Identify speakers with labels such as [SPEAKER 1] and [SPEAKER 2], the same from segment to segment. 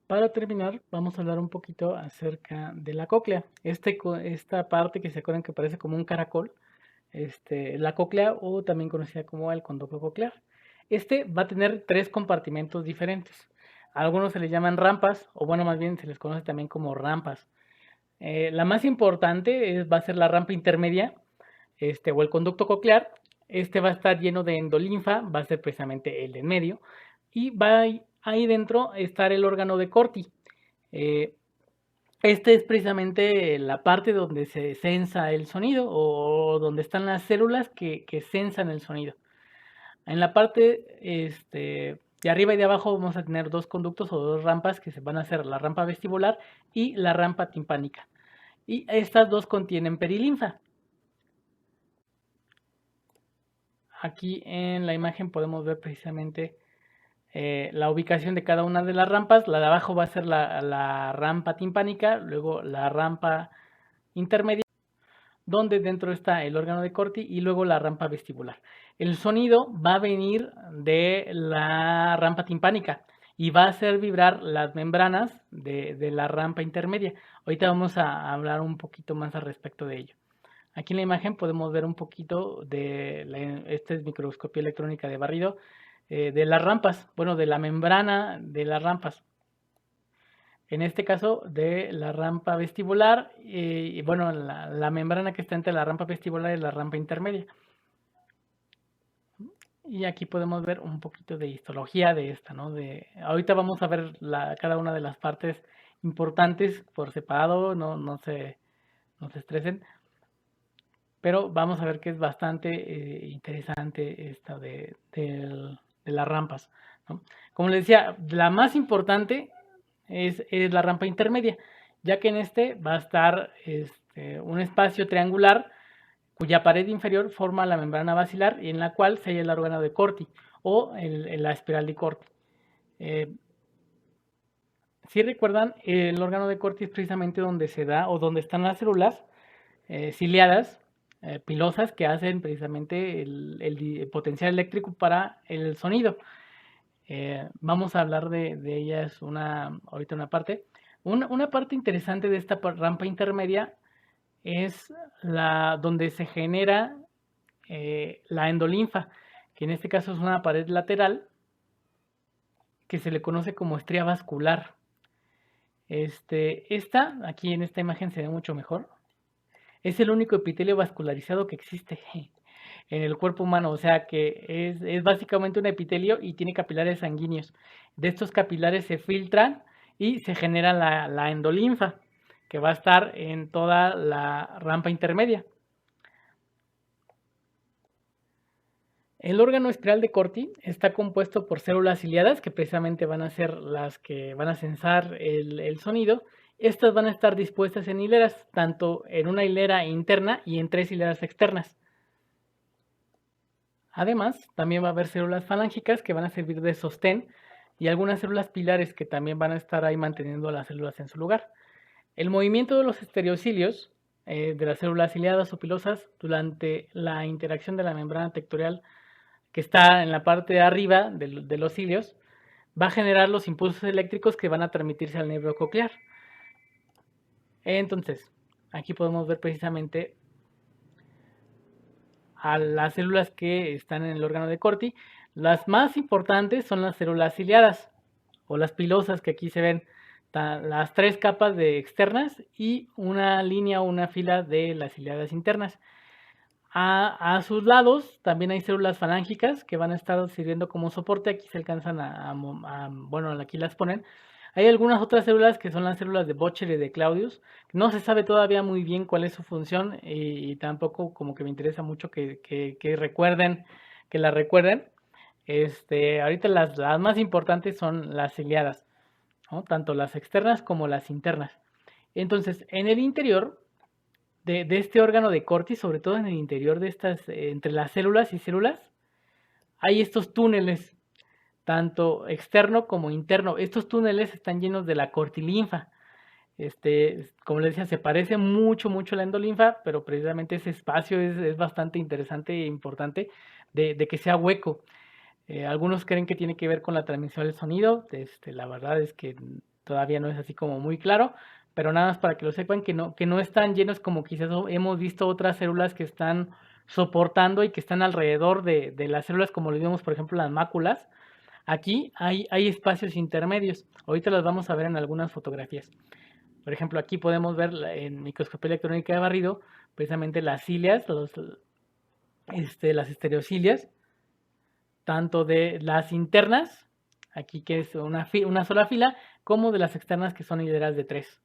[SPEAKER 1] Para terminar, vamos a hablar un poquito acerca de la cóclea. Esta parte que se acuerdan que parece como un caracol, la cóclea o también conocida como el conducto coclear. Este va a tener tres compartimentos diferentes. A algunos se les llaman rampas, o bueno, más bien se les conoce también como rampas. La más importante va a ser la rampa intermedia, o el conducto coclear. Este va a estar lleno de endolinfa, va a ser precisamente el de en medio, y va ahí dentro estar el órgano de Corti. Eh, este es precisamente la parte donde se sensa el sonido o donde están las células que sensan el sonido. En la parte de arriba y de abajo vamos a tener dos conductos o dos rampas que se van a hacer la rampa vestibular y la rampa timpánica. Y estas dos contienen perilinfa. Aquí en la imagen podemos ver precisamente la ubicación de cada una de las rampas. La de abajo va a ser la rampa timpánica, luego la rampa intermedia, donde dentro está el órgano de Corti y luego la rampa vestibular. El sonido va a venir de la rampa timpánica y va a hacer vibrar las membranas de la rampa intermedia. Ahorita vamos a hablar un poquito más al respecto de ello. Aquí en la imagen podemos ver un poquito de, esta es microscopía electrónica de barrido, de las rampas, bueno, de la membrana de las rampas. En este caso de la rampa vestibular y bueno, la membrana que está entre la rampa vestibular y la rampa intermedia. Y aquí podemos ver un poquito de histología de esta, ¿no? Ahorita vamos a ver cada una de las partes importantes por separado, no se estresen, pero vamos a ver que es bastante interesante esta de las rampas, ¿no? Como les decía, la más importante es la rampa intermedia, ya que en este va a estar un espacio triangular cuya pared inferior forma la membrana basilar y en la cual se halla el órgano de Corti o la espiral de Corti. Si recuerdan, el órgano de Corti es precisamente donde se da o donde están las células ciliadas, pilosas, que hacen precisamente el potencial eléctrico para el sonido. Vamos a hablar de ellas ahorita una parte. Una parte interesante de esta rampa intermedia es donde se genera la endolinfa, que en este caso es una pared lateral que se le conoce como estría vascular. Aquí en esta imagen se ve mucho mejor. Es el único epitelio vascularizado que existe en el cuerpo humano, o sea que es básicamente un epitelio y tiene capilares sanguíneos. De estos capilares se filtran y se genera la endolinfa, que va a estar en toda la rampa intermedia. El órgano espiral de Corti está compuesto por células ciliadas, que precisamente van a ser las que van a sensar el sonido. Estas van a estar dispuestas en hileras, tanto en una hilera interna y en tres hileras externas. Además, también va a haber células falángicas que van a servir de sostén y algunas células pilares que también van a estar ahí manteniendo a las células en su lugar. El movimiento de los estereocilios, de las células ciliadas o pilosas, durante la interacción de la membrana tectorial que está en la parte de arriba de los cilios, va a generar los impulsos eléctricos que van a transmitirse al nervio coclear. Entonces, aquí podemos ver precisamente a las células que están en el órgano de Corti. Las más importantes son las células ciliadas o las pilosas que aquí se ven, las tres capas de externas y una línea o una fila de las ciliadas internas. A sus lados también hay células falángicas que van a estar sirviendo como soporte. Aquí se alcanzan bueno, aquí las ponen. Hay algunas otras células que son las células de Bocher y de Claudius. No se sabe todavía muy bien cuál es su función y tampoco como que me interesa mucho que recuerden, que la recuerden. Ahorita las más importantes son las ciliadas, ¿no? Tanto las externas como las internas. Entonces, en el interior de este órgano de Corti, sobre todo en el interior de estas, entre las células y células, hay estos túneles, tanto externo como interno. Estos túneles están llenos de la cortilinfa. Como les decía, se parece mucho, mucho a la endolinfa, pero precisamente ese espacio es bastante interesante e importante de que sea hueco. Algunos creen que tiene que ver con la transmisión del sonido. La verdad es que todavía no es así como muy claro, pero nada más para que lo sepan que no están llenos como quizás hemos visto otras células que están soportando y que están alrededor de las células, como lo vimos, por ejemplo, las máculas. Aquí hay espacios intermedios. Ahorita los vamos a ver en algunas fotografías. Por ejemplo, aquí podemos ver en microscopía electrónica de barrido precisamente las cilias, las estereocilias, tanto de las internas, aquí que es una sola fila, como de las externas que son hileras de 3.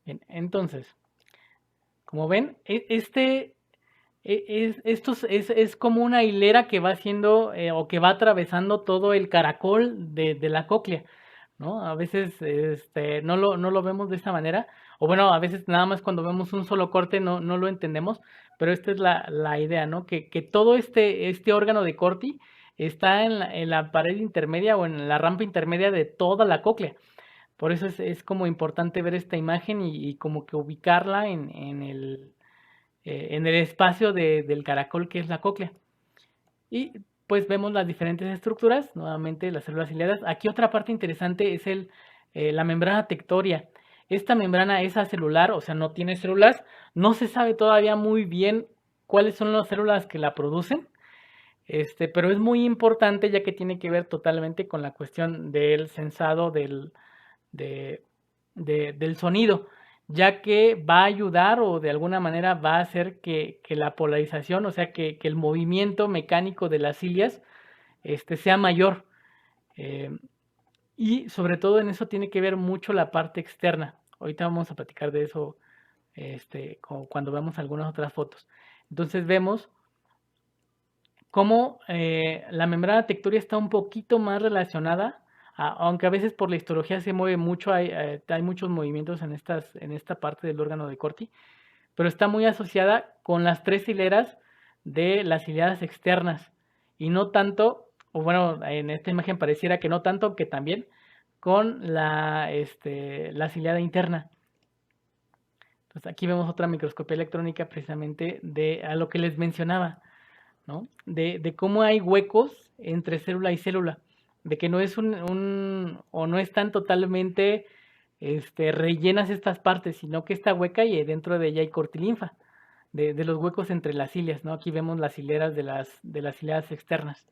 [SPEAKER 1] Bien, entonces, como ven, es como una hilera que va haciendo o que va atravesando todo el caracol de la cóclea, ¿no? A veces no lo vemos de esta manera, o bueno, a veces nada más cuando vemos un solo corte no lo entendemos, pero esta es la idea, ¿no? Que todo este órgano de Corti está en la pared intermedia o en la rampa intermedia de toda la cóclea. Por eso es como importante ver esta imagen y como que ubicarla en el espacio del caracol que es la cóclea. Y pues vemos las diferentes estructuras, nuevamente las células ciliadas. Aquí otra parte interesante es la membrana tectoria. Esta membrana es acelular, o sea, no tiene células. No se sabe todavía muy bien cuáles son las células que la producen, pero es muy importante ya que tiene que ver totalmente con la cuestión del sensado de- del sonido, ya que va a ayudar o de alguna manera va a hacer que la polarización, o sea, que el movimiento mecánico de las cilias sea mayor. eh, y sobre todo en eso tiene que ver mucho la parte externa. Ahorita vamos a platicar de eso cuando veamos algunas otras fotos. Entonces vemos cómo la membrana tectoria está un poquito más relacionada, aunque a veces por la histología se mueve mucho, hay muchos movimientos en esta parte del órgano de Corti, pero está muy asociada con las 3 hileras de las ciliadas externas y no tanto, o bueno, en esta imagen pareciera que no tanto, que también con la ciliada interna. Entonces aquí vemos otra microscopía electrónica precisamente a lo que les mencionaba, ¿no? De cómo hay huecos entre célula y célula, de que no es o no están totalmente rellenas estas partes, sino que está hueca y dentro de ella hay cortilinfa, de los huecos entre las cilias, ¿no? Aquí vemos las hileras de las ciliadas externas.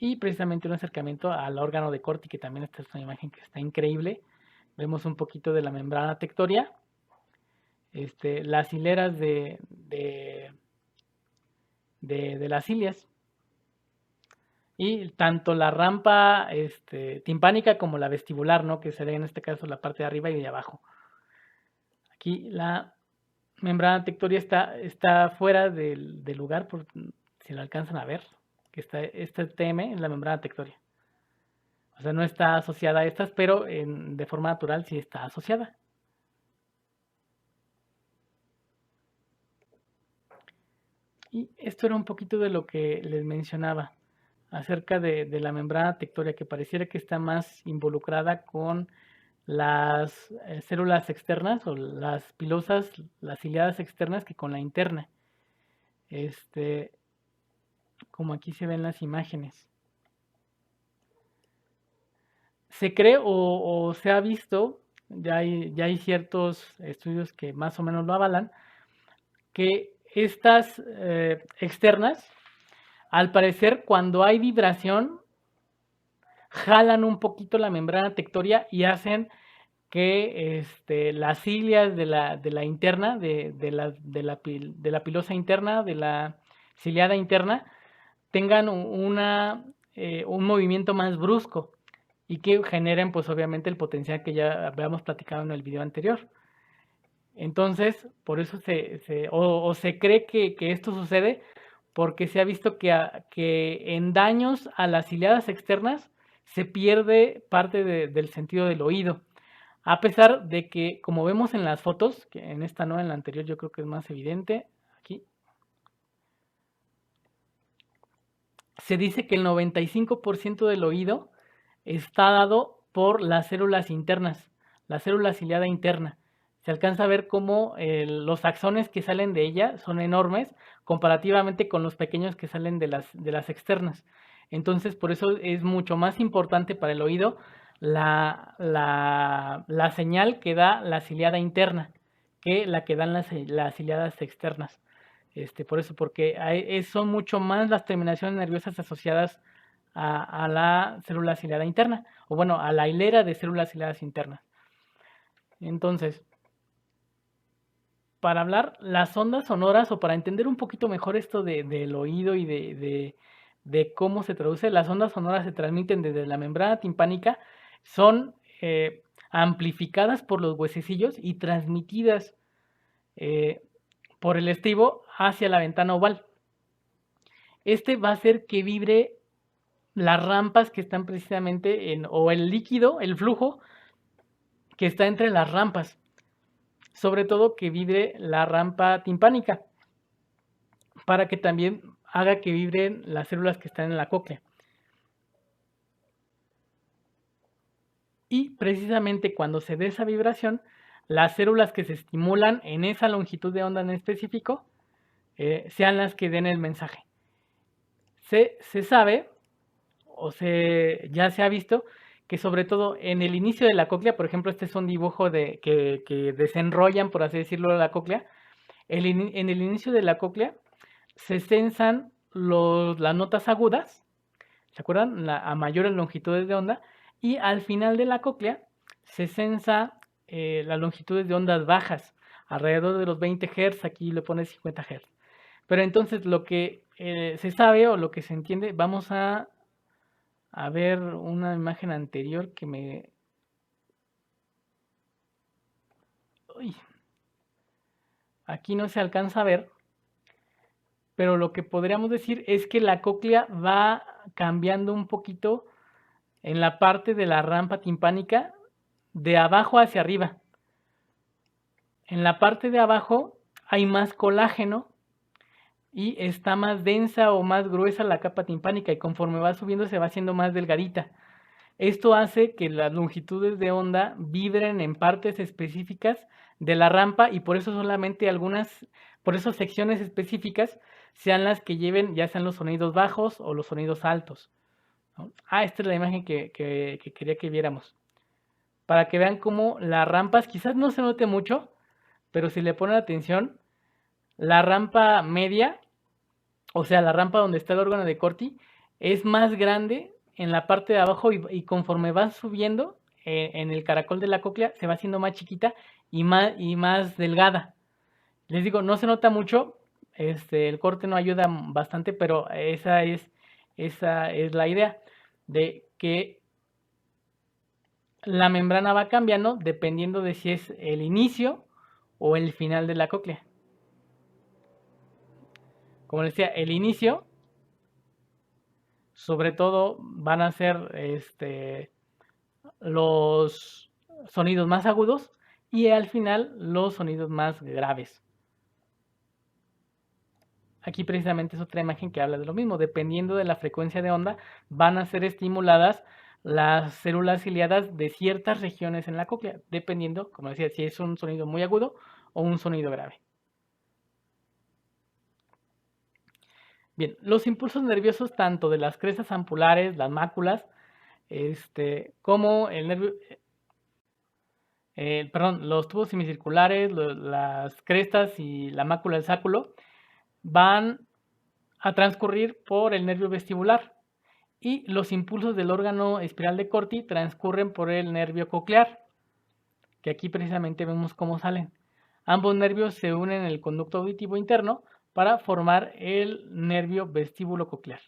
[SPEAKER 1] Y precisamente un acercamiento al órgano de Corti, que también esta es una imagen que está increíble. Vemos un poquito de la membrana tectoria, las hileras de las cilias. Y tanto la rampa timpánica como la vestibular, ¿no? Que sería en este caso la parte de arriba y de abajo. Aquí la membrana tectoria está fuera del lugar, por si la alcanzan a ver, que este TM es la membrana tectoria. O sea, no está asociada a estas, pero de forma natural sí está asociada. Y esto era un poquito de lo que les mencionaba acerca de la membrana tectoria, que pareciera que está más involucrada con las células externas o las pilosas, las ciliadas externas que con la interna. Como aquí se ven las imágenes. Se cree o se ha visto, ya hay ciertos estudios que más o menos lo avalan, que estas externas, al parecer, cuando hay vibración, jalan un poquito la membrana tectoria y hacen que las cilias de la interna, de la pilosa interna, de la ciliada interna, tengan un movimiento más brusco y que generen pues obviamente el potencial que ya habíamos platicado en el video anterior. Entonces, por eso se cree que esto sucede porque se ha visto que en daños a las ciliadas externas se pierde parte del sentido del oído. A pesar de que, como vemos en las fotos, que en esta no, en la anterior yo creo que es más evidente, aquí, se dice que el 95% del oído está dado por las células internas, la célula ciliada interna. Se alcanza a ver cómo los axones que salen de ella son enormes comparativamente con los pequeños que salen de las externas. Entonces, por eso es mucho más importante para el oído la señal que da la ciliada interna que la que dan las ciliadas externas. Por eso, porque son mucho más las terminaciones nerviosas asociadas a la célula ciliada interna, o bueno, a la hilera de células ciliadas internas. Entonces, para hablar las ondas sonoras, o para entender un poquito mejor esto del oído y de cómo se traduce, las ondas sonoras se transmiten desde la membrana timpánica, son amplificadas por los huesecillos y transmitidas por el estribo hacia la ventana oval. Va a hacer que vibre las rampas que están precisamente o el líquido, el flujo que está entre las rampas, sobre todo que vibre la rampa timpánica, para que también haga que vibren las células que están en la cóclea. Y precisamente cuando se dé esa vibración, las células que se estimulan en esa longitud de onda en específico sean las que den el mensaje. Se sabe, ya se ha visto, que sobre todo en el inicio de la cóclea, por ejemplo, este es un dibujo que desenrollan, por así decirlo, la cóclea. En el inicio de la cóclea se sensan las notas agudas, ¿se acuerdan? A mayores longitudes de onda, y al final de la cóclea se sensa las longitudes de ondas bajas, alrededor de los 20 Hz, aquí le pone 50 Hz. Pero entonces lo que se sabe o lo que se entiende, vamos a ver una imagen anterior que me... Uy, aquí no se alcanza a ver, pero lo que podríamos decir es que la cóclea va cambiando un poquito en la parte de la rampa timpánica de abajo hacia arriba. En la parte de abajo hay más colágeno y está más densa o más gruesa la capa timpánica, y conforme va subiendo se va haciendo más delgadita. Esto hace que las longitudes de onda vibren en partes específicas de la rampa, y por eso solamente por eso secciones específicas sean las que lleven ya sean los sonidos bajos o los sonidos altos, ¿no? Esta es la imagen que quería que viéramos, para que vean cómo las rampas, quizás no se note mucho, pero si le ponen atención, la rampa media, o sea, la rampa donde está el órgano de Corti, es más grande en la parte de abajo, y conforme va subiendo en el caracol de la cóclea, se va haciendo más chiquita y más delgada. Les digo, no se nota mucho, el corte no ayuda bastante, pero esa es la idea, de que la membrana va cambiando dependiendo de si es el inicio o el final de la cóclea. Como les decía, el inicio, sobre todo, van a ser los sonidos más agudos, y al final los sonidos más graves. Aquí precisamente es otra imagen que habla de lo mismo. Dependiendo de la frecuencia de onda, van a ser estimuladas las células ciliadas de ciertas regiones en la cóclea, dependiendo, como decía, si es un sonido muy agudo o un sonido grave. Bien, los impulsos nerviosos tanto de las crestas ampulares, las máculas, como el nervio, los tubos semicirculares, las crestas y la mácula del sáculo, van a transcurrir por el nervio vestibular, y los impulsos del órgano espiral de Corti transcurren por el nervio coclear, que aquí precisamente vemos cómo salen. Ambos nervios se unen en el conducto auditivo interno para formar el nervio vestíbulo coclear.